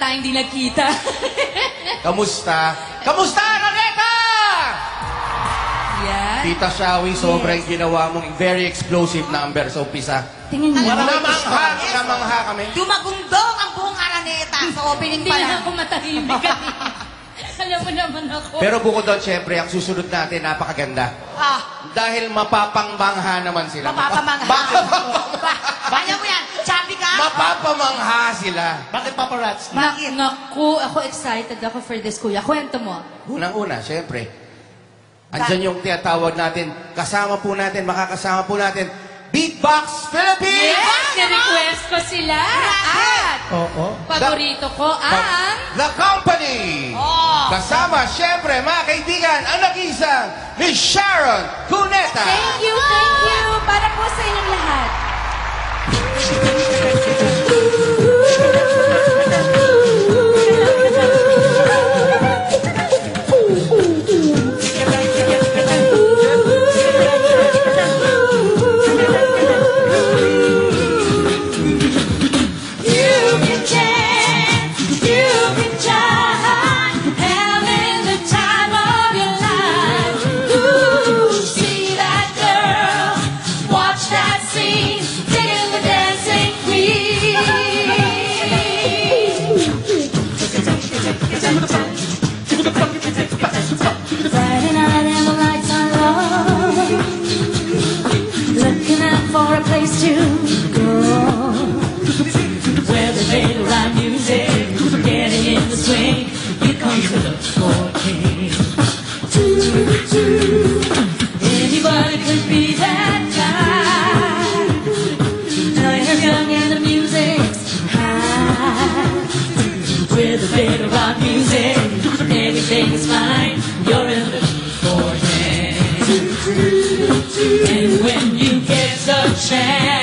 tayong di nagkita. Kamusta? Kamusta, Araneta? Yan. Tita Shawi, sobrang ginawa mong very explosive number sa umpisa. Tingin mo. Namangha kami. Dumagundong ang buong Araneta sa opening Hindi pa na lang. ako matahimik kanina. Alam mo naman ako. Pero bukod doon, syempre, ang susunod natin, napakaganda. Dahil mapapangbangha naman sila. Mapapamangha. Alam mo yan, chubby ka? Mapapamangha sila. Bakit paparazzi? Naku, ako excited ako for this, kuya. Kwento mo. Unang-una, syempre, andyan yung tinatawag natin, makakasama po natin, Beatbox Philippines! Yes! Na-request ko sila. At paborito ko ang... The Company! Kasama, syempre, mga kaibigan, ang nag-iisang Miss Sharon Cuneta! Thank you! Para po sa inyong lahat. Anybody could be that guy. Now you're young and the music's high. With a bit of rock music, everything is fine. You're in the for him. And when you get the chance,